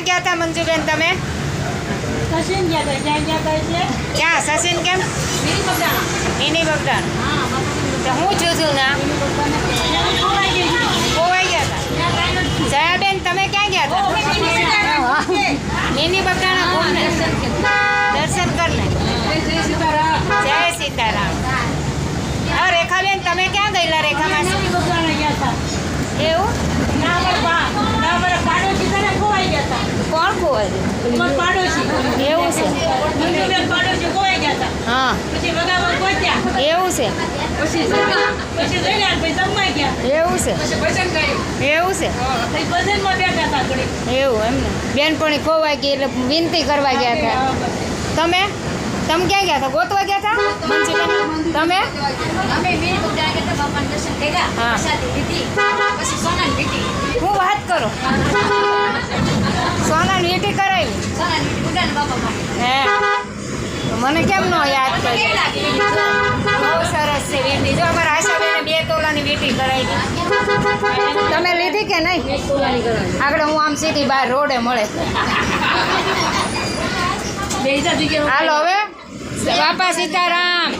ક્યાં ગયા હતા મંજુબેન તમે? સચિન ગયા હતા. ક્યાં ગયા હતા એટલે? ક્યાં સચિન કેમ? મિની બગદાણ. તો હું જોયું ના ખોવાઈ ગયા હતા. જયાબેન તમે ક્યાં ગયા હતા? મિની બગદાણા ઘૂમને દર્શન કરને. જય સીતારામ. હા રેખાબેન તમે ક્યાં ગયેલા? રેખામાં એવું કોણ ખોવાય? એવું છે. હા એવું છે. એવું છે. એવું છે. એવું એમને બેનપણી ખોવાઈ ગઈ એટલે વિનંતી કરવા ગયા હતા. તમે તમે ક્યાં ગયા હતા? ગોતવા ગયા હતા મંજુબેન? તમે હા હું વાત કરો સોના વીટી કરાવી હે મને કેમ ન યાદ કરી? બહુ સરસ છે વીટી. જો અમારા આશાબેને 2 તોલાની વીટી કરાવી. તમે લીધી કે નહીં? આગળ હું આમ સીધી બહાર રોડે મળે. હાલો હવે બાપા સીતારામ.